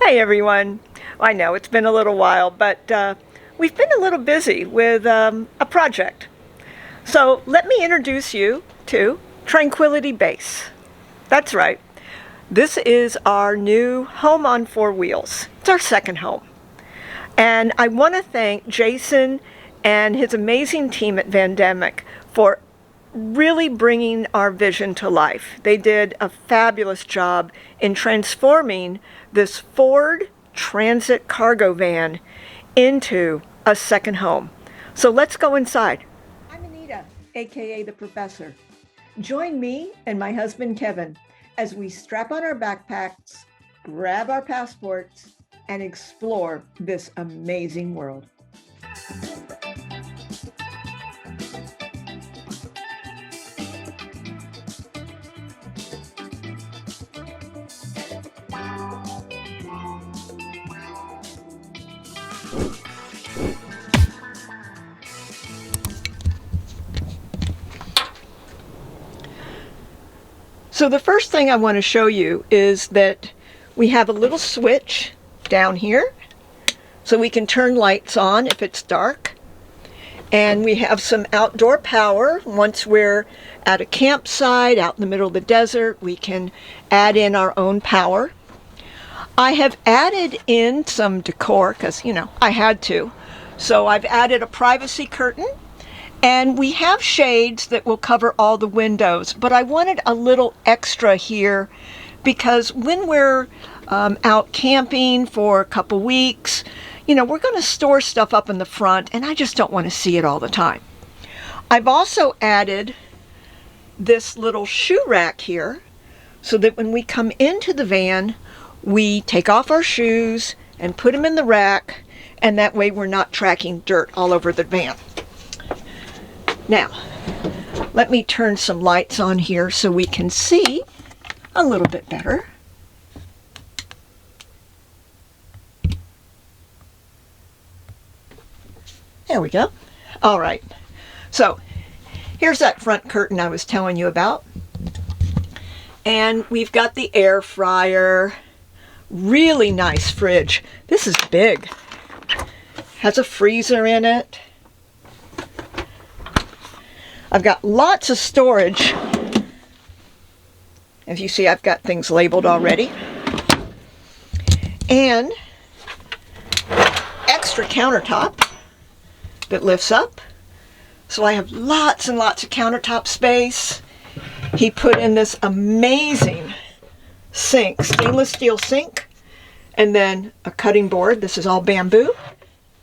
Hey everyone. I know it's been a little while, but we've been a little busy with a project. So let me introduce you to Tranquility Base. That's right. This is our new home on four wheels. It's our second home. And I want to thank Jason and his amazing team at Vandemic for really bringing our vision to life. They did a fabulous job in transforming this Ford Transit cargo van into a second home. So let's go inside. I'm Anita, aka the Professor. Join me and my husband Kevin as we strap on our backpacks, grab our passports, and explore this amazing world. So the first thing I want to show you is that we have a little switch down here so we can turn lights on if it's dark. And we have some outdoor power. Once we're at a campsite out in the middle of the desert, we can add in our own power. I have added in some decor because, I had to. So I've added a privacy curtain. And we have shades that will cover all the windows, but I wanted a little extra here because when we're out camping for a couple weeks, we're going to store stuff up in the front, and I just don't want to see it all the time. I've also added this little shoe rack here so that when we come into the van, we take off our shoes and put them in the rack, and that way we're not tracking dirt all over the van. Now, let me turn some lights on here so we can see a little bit better. There we go. All right. So, here's that front curtain I was telling you about. And we've got the air fryer. Really nice fridge. This is big. Has a freezer in it. I've got lots of storage. As you see, I've got things labeled already. And extra countertop that lifts up. So I have lots and lots of countertop space. He put in this amazing sink, stainless steel sink, and then a cutting board. This is all bamboo.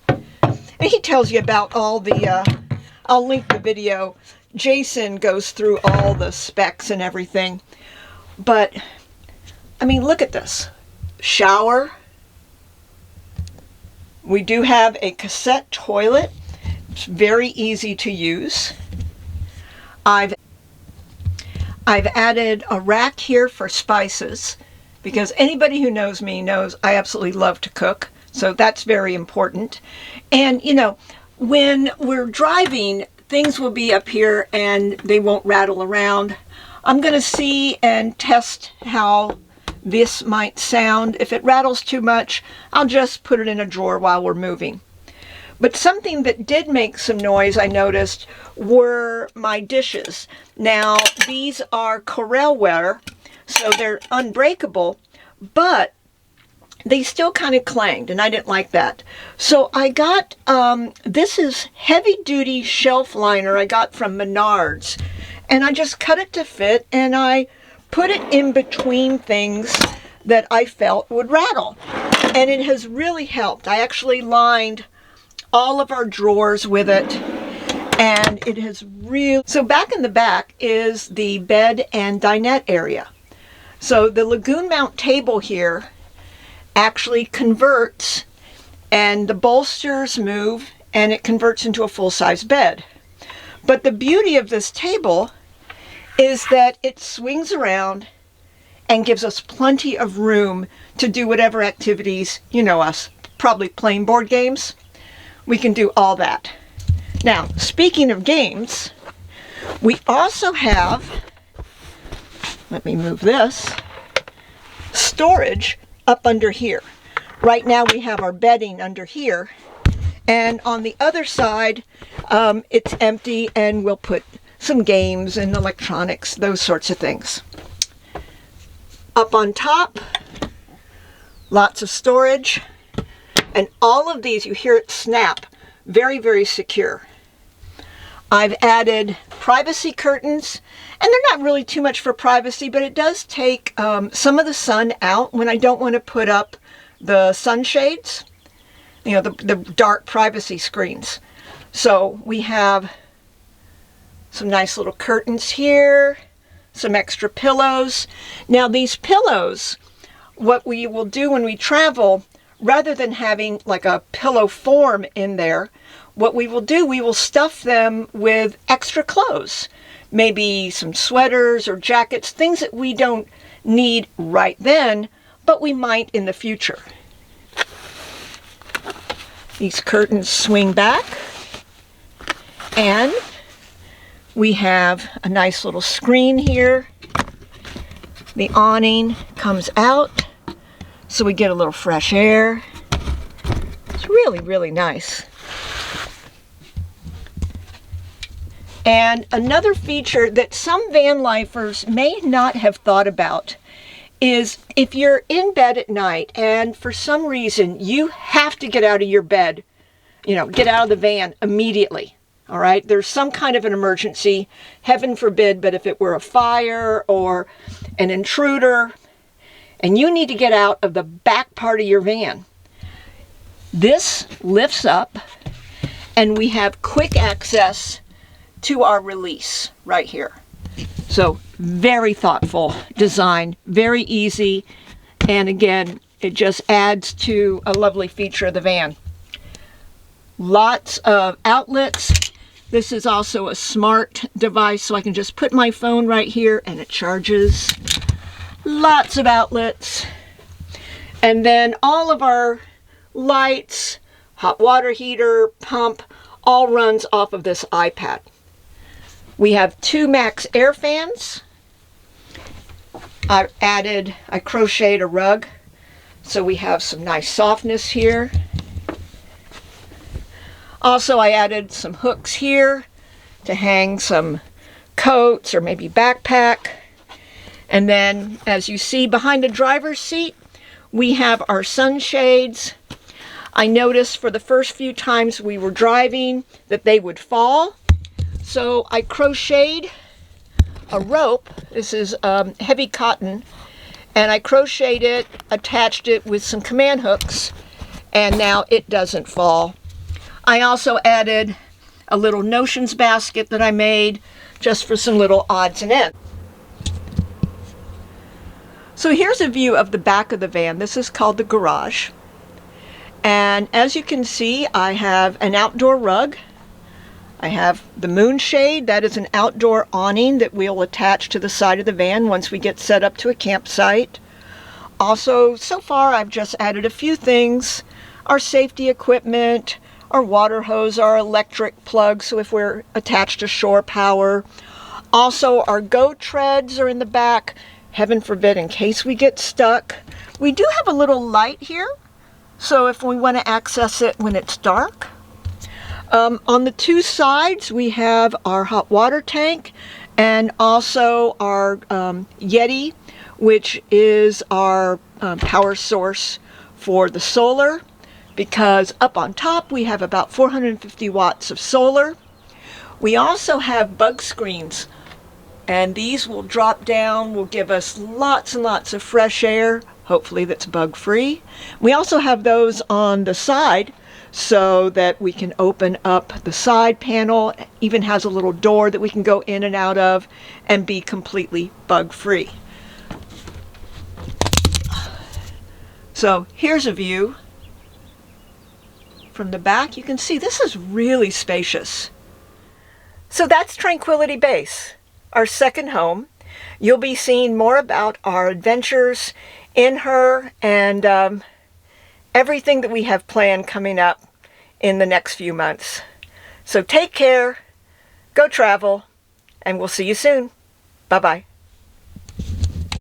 And he tells you about all the, I'll link the video. Jason goes through all the specs and everything, but look at this. Shower. We do have a cassette toilet. It's very easy to use. I've added a rack here for spices because anybody who knows me knows I absolutely love to cook, so that's very important. And when we're driving, things will be up here and they won't rattle around. I'm going to see and test how this might sound. If it rattles too much, I'll just put it in a drawer while we're moving. But something that did make some noise, I noticed, were my dishes. Now, these are Corelware, so they're unbreakable, but they still kind of clanged, and I didn't like that. So I got, this is heavy-duty shelf liner I got from Menards. And I just cut it to fit, and I put it in between things that I felt would rattle. And it has really helped. I actually lined all of our drawers with it, and it has really... So back in the back is the bed and dinette area. So the lagoon mount table here actually converts, and the bolsters move, and it converts into a full-size bed. But the beauty of this table is that it swings around and gives us plenty of room to do whatever activities, us, probably playing board games. We can do all that. Now, speaking of games, we also have, let me move this, storage up under here. Right now we have our bedding under here, and on the other side it's empty, and we'll put some games and electronics, those sorts of things. Up on top, lots of storage, and all of these, you hear it snap, very, very secure. I've added privacy curtains, and they're not really too much for privacy, but it does take some of the sun out when I don't want to put up the sunshades, you know, the dark privacy screens. So we have some nice little curtains here, some extra pillows. Now these pillows, what we will do when we travel, rather than having like a pillow form in there, what we will do, we will stuff them with extra clothes. Maybe some sweaters or jackets, things that we don't need right then, but we might in the future. These curtains swing back, and we have a nice little screen here. The awning comes out, so we get a little fresh air. It's really, really nice. And another feature that some van lifers may not have thought about is if you're in bed at night and for some reason you have to get out of your bed, you know, get out of the van immediately. All right, there's some kind of an emergency, heaven forbid, but if it were a fire or an intruder and you need to get out of the back part of your van, this lifts up and we have quick access to our release right here. So very thoughtful design, very easy, and again, it just adds to a lovely feature of the van. Lots of outlets. This is also a smart device, so I can just put my phone right here and it charges. Lots of outlets. And then all of our lights, hot water heater, pump, all runs off of this iPad. We have 2 max air fans. I crocheted a rug, so we have some nice softness here. Also, I added some hooks here to hang some coats or maybe backpack. And then, as you see behind the driver's seat, we have our sunshades. I noticed for the first few times we were driving that they would fall. So I crocheted a rope. This is heavy cotton, and I crocheted it, attached it with some command hooks, and now it doesn't fall. I also added a little notions basket that I made just for some little odds and ends. So here's a view of the back of the van. This is called the garage. And as you can see, I have an outdoor rug. I have the moonshade. That is an outdoor awning that we'll attach to the side of the van once we get set up to a campsite. Also, so far I've just added a few things. Our safety equipment, our water hose, our electric plug, so if we're attached to shore power. Also, our go treads are in the back, heaven forbid, in case we get stuck. We do have a little light here, so if we want to access it when it's dark. On the 2 sides, we have our hot water tank and also our Yeti, which is our power source for the solar, because up on top we have about 450 watts of solar. We also have bug screens, and these will drop down, will give us lots and lots of fresh air, hopefully that's bug free. We also have those on the side so that we can open up the side panel. It even has a little door that we can go in and out of and be completely bug free. So here's a view from the back. You can see this is really spacious. So that's Tranquility Base, our second home. You'll be seeing more about our adventures in her and everything that we have planned coming up in the next few months. So take care, go travel, and we'll see you soon. Bye-bye.